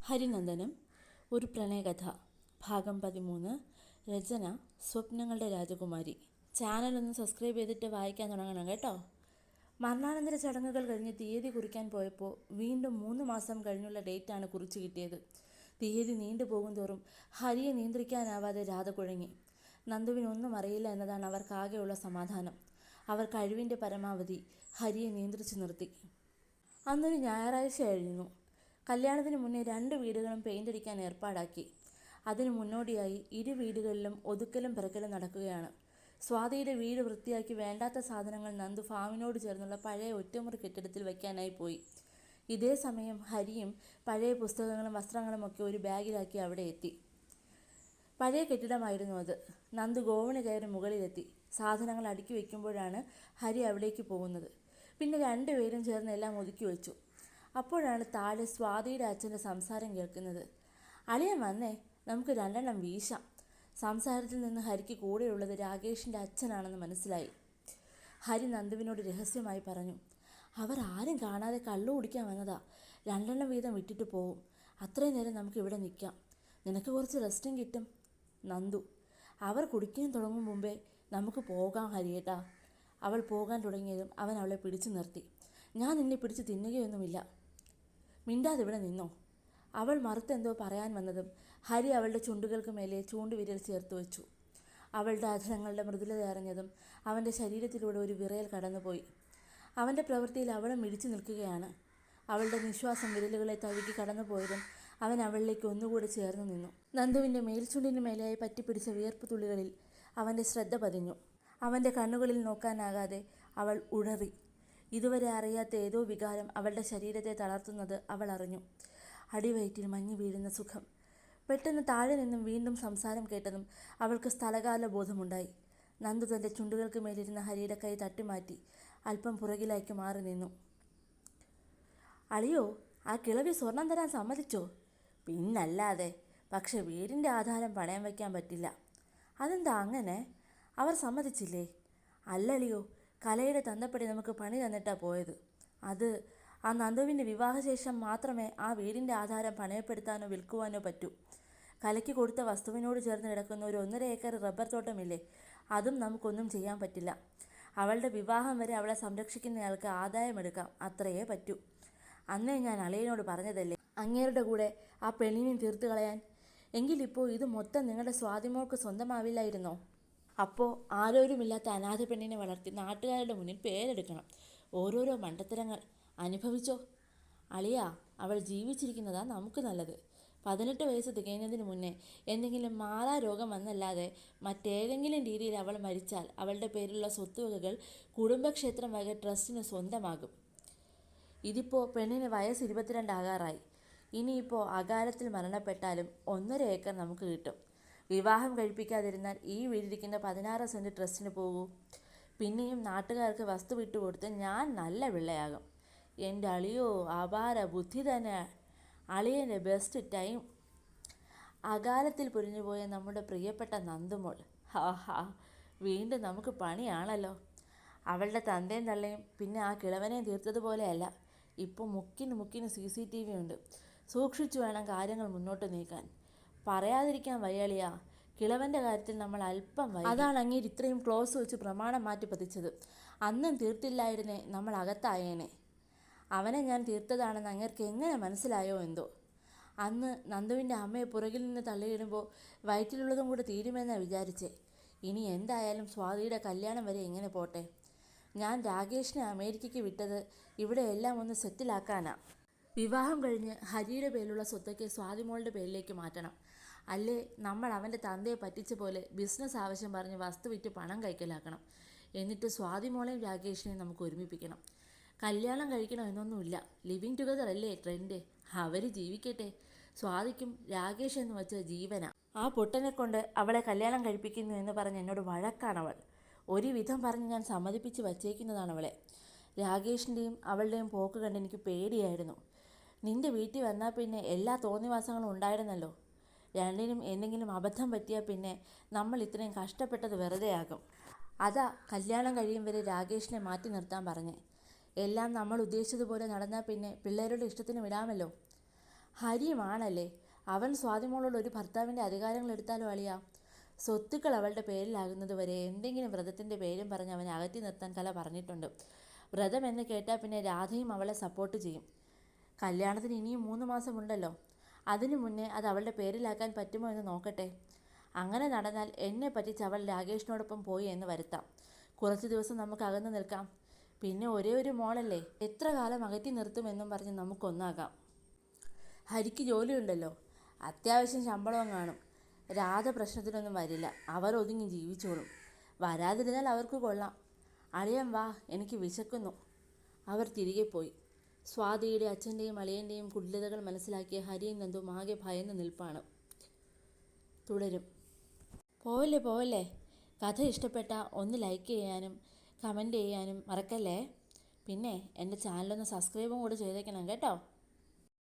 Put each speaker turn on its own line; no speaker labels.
ഹരിനന്ദനം ഒരു പ്രണയകഥ ഭാഗം 13. രചന സ്വപ്നങ്ങളുടെ രാജകുമാരി. ചാനലൊന്ന് സബ്സ്ക്രൈബ് ചെയ്തിട്ട് വായിക്കാൻ തുടങ്ങണം കേട്ടോ. മരണാനന്തര ചടങ്ങുകൾ കഴിഞ്ഞ് തീയതി കുറിക്കാൻ പോയപ്പോൾ വീണ്ടും 3 മാസം കഴിഞ്ഞുള്ള ഡേറ്റാണ് കുറിച്ച് കിട്ടിയത്. തീയതി നീണ്ടുപോകും തോറും ഹരിയെ നിയന്ത്രിക്കാനാവാതെ രാധ കുഴങ്ങി. നന്ദുവിനൊന്നും അറിയില്ല എന്നതാണ് അവർക്കാകെയുള്ള സമാധാനം. അവർ കഴിവിൻ്റെ പരമാവധി ഹരിയെ നിയന്ത്രിച്ചു നിർത്തി. അന്നൊരു ഞായറാഴ്ചയായിരുന്നു. കല്യാണത്തിന് മുന്നേ 2 വീടുകളും പെയിൻ്റ് അടിക്കാൻ ഏർപ്പാടാക്കി. അതിനു മുന്നോടിയായി ഇരു വീടുകളിലും ഒതുക്കലും പിറക്കലും നടക്കുകയാണ്. സ്വാതിയുടെ വീട് വൃത്തിയാക്കി വേണ്ടാത്ത സാധനങ്ങൾ നന്ദു ഫാമിനോട് ചേർന്നുള്ള പഴയ ഒറ്റമുറി കെട്ടിടത്തിൽ വയ്ക്കാനായി പോയി. ഇതേ സമയം ഹരിയും പഴയ പുസ്തകങ്ങളും വസ്ത്രങ്ങളും ഒക്കെ ഒരു ബാഗിലാക്കി അവിടെ എത്തി. പഴയ കെട്ടിടമായിരുന്നു അത്. നന്ദു ഗോവണി കയറി മുകളിലെത്തി. സാധനങ്ങൾ അടുക്കി വയ്ക്കുമ്പോഴാണ് ഹരി അവിടേക്ക് പോകുന്നത്. പിന്നെ 2 പേരും ചേർന്ന് എല്ലാം ഒതുക്കി വെച്ചു. അപ്പോഴാണ് താഴെ സ്വാതിയുടെ അച്ഛൻ്റെ സംസാരം കേൾക്കുന്നത്. അളിയൻ വന്നേ, നമുക്ക് 2 എണ്ണം വീശാം. സംസാരത്തിൽ നിന്ന് ഹരിക്ക് കൂടെയുള്ളത് രാകേഷിൻ്റെ അച്ഛനാണെന്ന് മനസ്സിലായി. ഹരി നന്ദുവിനോട് രഹസ്യമായി പറഞ്ഞു, അവർ ആരും കാണാതെ കള്ളു കുടിക്കാൻ വന്നതാ. 2 എണ്ണം വീതം വിട്ടിട്ട് പോവും. അത്രയും നേരം നമുക്ക് ഇവിടെ നിൽക്കാം. നിനക്ക് കുറച്ച് റെസ്റ്റും കിട്ടും. നന്ദു: അവർ കുടിക്കാൻ തുടങ്ങും മുമ്പേ നമുക്ക് പോകാം ഹരിയേട്ടാ. അവൾ പോകാൻ തുടങ്ങിയതും അവൻ അവളെ പിടിച്ചു നിർത്തി. ഞാൻ നിന്നെ പിടിച്ച് തിന്നുകയൊന്നുമില്ല. മിണ്ടാതിവിടെ നിന്നോ. അവൾ മറുത്തെന്തോ പറയാൻ വന്നതും ഹരി അവളുടെ ചുണ്ടുകൾക്ക് മേലെ ചൂണ്ടുവിരൽ ചേർത്ത് വെച്ചു. അവളുടെ അധരങ്ങളുടെ മൃദുലത അറിഞ്ഞതും അവൻ്റെ ശരീരത്തിലൂടെ ഒരു വിറയൽ കടന്നുപോയി. അവൻ്റെ പ്രവൃത്തിയിൽ അവളും മിടിച്ചു നിൽക്കുകയാണ്. അവളുടെ നിശ്വാസം വിരലുകളെ തഴുകി കടന്നുപോയതും അവൻ അവളിലേക്ക് ഒന്നുകൂടി ചേർന്ന് നിന്നു. നന്ദുവിൻ്റെ മേൽചുണ്ടിന് മേലെയായി പറ്റിപ്പിടിച്ച വിയർപ്പ് തുള്ളികളിൽ അവൻ്റെ ശ്രദ്ധ പതിഞ്ഞു. അവൻ്റെ കണ്ണുകളിൽ നോക്കാനാകാതെ അവൾ ഉഴറി. ഇതുവരെ അറിയാത്ത ഏതോ വികാരം അവളുടെ ശരീരത്തെ തളർത്തുന്നത് അവൾ അറിഞ്ഞു. അടിവയറ്റിൽ മഞ്ഞ് വീഴുന്ന സുഖം. പെട്ടെന്ന് താഴെ നിന്നും വീണ്ടും സംസാരം കേട്ടതും അവൾക്ക് സ്ഥലകാല ബോധമുണ്ടായി. നന്ദു തൻ്റെ ചുണ്ടുകൾക്ക് മേലിരുന്ന ഹരിയുടെ കൈ തട്ടിമാറ്റി അല്പം പുറകിലേക്ക് മാറി നിന്നു. അളിയോ, ആ കിളവി സ്വർണം തരാൻ സമ്മതിച്ചോ? പിന്നല്ലാതെ. പക്ഷെ വീടിൻ്റെ ആധാരം പണയം വയ്ക്കാൻ പറ്റില്ല. അതെന്താ അങ്ങനെ? അവർ സമ്മതിച്ചില്ലേ? അല്ലളിയോ, കലയുടെ തന്നപ്പടി നമുക്ക് പണി തന്നിട്ടാണ് പോയത്. അത് ആ നന്ദുവിൻ്റെ വിവാഹശേഷം മാത്രമേ ആ വീടിൻ്റെ ആധാരം പണയപ്പെടുത്താനോ വിൽക്കുവാനോ പറ്റൂ. കലയ്ക്ക് കൊടുത്ത വസ്തുവിനോട് ചേർന്ന് കിടക്കുന്ന ഒരു 1.5 ഏക്കർ റബ്ബർ തോട്ടമില്ലേ, അതും നമുക്കൊന്നും ചെയ്യാൻ പറ്റില്ല. അവളുടെ വിവാഹം വരെ അവളെ സംരക്ഷിക്കുന്നയാൾക്ക് ആദായമെടുക്കാം, അത്രയേ പറ്റൂ. അന്നേ ഞാൻ അളിയനോട് പറഞ്ഞതല്ലേ അങ്ങേരുടെ കൂടെ ആ പെണ്ണിനെ തീർത്ത് കളയാൻ. എങ്കിലിപ്പോൾ ഇത് മൊത്തം നിങ്ങളുടെ സ്വാതിമോൾക്ക് സ്വന്തമാവില്ലായിരുന്നോ? അപ്പോൾ ആരോരുമില്ലാത്ത അനാഥ പെണ്ണിനെ വളർത്തി നാട്ടുകാരുടെ മുന്നിൽ പേരെടുക്കണം. ഓരോരോ മണ്ടത്തരങ്ങൾ അനുഭവിച്ചോ. അളിയാ, അവൾ ജീവിച്ചിരിക്കുന്നതാ നമുക്ക് നല്ലത്. 18 വയസ്സ് തികയുന്നതിന് മുന്നേ എന്തെങ്കിലും മാറാരോഗം വന്നല്ലാതെ മറ്റേതെങ്കിലും രീതിയിൽ അവൾ മരിച്ചാൽ അവളുടെ പേരിലുള്ള സ്വത്തുവകകൾ കുടുംബക്ഷേത്രം വക ട്രസ്റ്റിന് സ്വന്തമാകും. ഇതിപ്പോൾ പെണ്ണിന് വയസ്സ് 22 ആകാറായി. ഇനിയിപ്പോൾ അകാലത്തിൽ മരണപ്പെട്ടാലും 1.5 ഏക്കർ നമുക്ക് കിട്ടും. വിവാഹം കഴിപ്പിക്കാതിരുന്നാൽ ഈ വീടിരിക്കുന്ന 16 സെൻറ്റ് ട്രസ്റ്റിന് പോകൂ. പിന്നെയും നാട്ടുകാർക്ക് വസ്തു വിട്ടുകൊടുത്ത് ഞാൻ നല്ല പിള്ളയാകും. എൻ്റെ അളിയോ, അപാര ബുദ്ധി തന്നെ. അളിയൻ്റെ ബെസ്റ്റ് ടൈം. അകാലത്തിൽ പൊരിഞ്ഞുപോയ നമ്മുടെ പ്രിയപ്പെട്ട നന്ദുമോൾ. ഹാ, വീണ്ടും നമുക്ക് പണിയാണല്ലോ. അവളുടെ തന്തയും തള്ളയും പിന്നെ ആ കിളവനെയും തീർത്തതുപോലെയല്ല. ഇപ്പോൾ മുക്കിന് CCTV ഉണ്ട്. സൂക്ഷിച്ചു വേണം കാര്യങ്ങൾ മുന്നോട്ട് നീക്കാൻ. പറയാതിരിക്കാൻ വയ്യാളിയാ, കിളവൻ്റെ കാര്യത്തിൽ നമ്മൾ അല്പം വൈകി. അതാണ് അങ്ങേര് ഇത്രയും ക്ലോസ് വെച്ച് പ്രമാണം മാറ്റി പതിച്ചത്. അന്നും തീർത്തില്ലായിരുന്നേ നമ്മൾ അകത്തായേനെ. അവനെ ഞാൻ തീർത്തതാണെന്ന് അങ്ങേർക്ക് എങ്ങനെ മനസ്സിലായോ എന്തോ. അന്ന് നന്ദുവിൻ്റെ അമ്മയെ പുറകിൽ നിന്ന് തള്ളിയിടുമ്പോൾ വയറ്റിലുള്ളതും കൂടെ തീരുമെന്നാണ് വിചാരിച്ചേ. ഇനി എന്തായാലും സ്വാതിയുടെ കല്യാണം വരെ എങ്ങനെ പോട്ടെ. ഞാൻ രാകേഷിനെ അമേരിക്കയ്ക്ക് വിട്ടത് ഇവിടെ എല്ലാം ഒന്ന് സെറ്റിലാക്കാനാണ്. വിവാഹം കഴിഞ്ഞ് ഹരിയുടെ പേരിലുള്ള സ്വത്തൊക്കെ സ്വാതിമോളുടെ പേരിലേക്ക് മാറ്റണം. അല്ലേ നമ്മൾ അവൻ്റെ തന്തയെ പറ്റിച്ച പോലെ ബിസിനസ് ആവശ്യം പറഞ്ഞ് വസ്തു വിറ്റ് പണം കൈക്കലാക്കണം. എന്നിട്ട് സ്വാതിമോളെയും രാകേഷിനെയും നമുക്ക് ഒരുമിപ്പിക്കണം. കല്യാണം കഴിക്കണമെന്നൊന്നുമില്ല. ലിവിങ് ടുഗദർ അല്ലേ ട്രെൻഡ്. അവർ ജീവിക്കട്ടെ. സ്വാതിക്കും രാകേഷ് എന്ന് വെച്ച ജീവനാ. ആ പൊട്ടനെ കൊണ്ട് അവളെ കല്യാണം കഴിപ്പിക്കുന്നു എന്ന് പറഞ്ഞ് എന്നോട് വഴക്കാണവൾ. ഒരു വിധം പറഞ്ഞ് ഞാൻ സമ്മതിപ്പിച്ച് വച്ചേക്കുന്നതാണ് അവളെ. രാകേഷിൻ്റെയും അവളുടെയും പോക്ക് കണ്ട് എനിക്ക് പേടിയായിരുന്നു. നിൻ്റെ വീട്ടിൽ വന്നാൽ പിന്നെ എല്ലാ തോന്നിവാസങ്ങളും ഉണ്ടായിരുന്നല്ലോ. രണ്ടിനും എന്തെങ്കിലും അബദ്ധം പറ്റിയാൽ പിന്നെ നമ്മൾ ഇത്രയും കഷ്ടപ്പെട്ടത് വെറുതെയാകും. അതാ കല്യാണം കഴിയും വരെ രാകേഷിനെ മാറ്റി നിർത്താൻ പറഞ്ഞേ. എല്ലാം നമ്മൾ ഉദ്ദേശിച്ചതുപോലെ നടന്നാൽ പിന്നെ പിള്ളേരുടെ ഇഷ്ടത്തിന് വിടാമല്ലോ. ഹരിയുമാണല്ലേ. അവൻ സ്വാതിമോളോട് ഒരു ഭർത്താവിൻ്റെ അധികാരങ്ങൾ എടുത്താലോ അളിയാ. സ്വത്തുക്കൾ അവളുടെ പേരിലാകുന്നത് വരെ എന്തെങ്കിലും വ്രതത്തിൻ്റെ പേരും പറഞ്ഞ് അവനെ അകറ്റി നിർത്താൻ കല പറഞ്ഞിട്ടുണ്ട്. വ്രതം എന്ന് കേട്ടാൽ പിന്നെ രാധയും അവളെ സപ്പോർട്ട് ചെയ്യും. കല്യാണത്തിന് ഇനിയും 3 മാസമുണ്ടല്ലോ. അതിനു മുന്നേ അത് അവളുടെ പേരിലാക്കാൻ പറ്റുമോ എന്ന് നോക്കട്ടെ. അങ്ങനെ നടന്നാൽ എന്നെ പറ്റിച്ച് അവൾ രാകേഷിനോടൊപ്പം പോയി എന്ന് വരുത്താം. കുറച്ച് ദിവസം നമുക്ക് അകന്നു നിൽക്കാം. പിന്നെ ഒരേ ഒരു മോളല്ലേ, എത്ര കാലം അകറ്റി നിർത്തുമെന്നും പറഞ്ഞ് നമുക്കൊന്നാകാം. ഹരിക്ക് ജോലിയുണ്ടല്ലോ, അത്യാവശ്യം ശമ്പളവും കാണും. രാധ പ്രശ്നത്തിനൊന്നും വരില്ല, അവർ ഒതുങ്ങി ജീവിച്ചോളും. വരാതിരുന്നാൽ അവർക്ക് കൊള്ളാം. അളിയൻ വാ, എനിക്ക് വിശക്കുന്നു. അവർ തിരികെ പോയി. സ്വാതിയുടെ അച്ഛൻ്റെയും അളിയൻ്റെയും കുടിലതകൾ മനസ്സിലാക്കിയ ഹരിയും നന്ദുവും ആകെ ഭയന്ന് നിൽപ്പാണ്. തുടരും. പോവല്ലേ പോവല്ലേ. കഥ ഇഷ്ടപ്പെട്ട ഒന്ന് ലൈക്ക് ചെയ്യാനും കമൻറ്റ് ചെയ്യാനും മറക്കല്ലേ. പിന്നെ എൻ്റെ ചാനലൊന്ന് സബ്സ്ക്രൈബും കൂടെ ചെയ്തേക്കണം കേട്ടോ.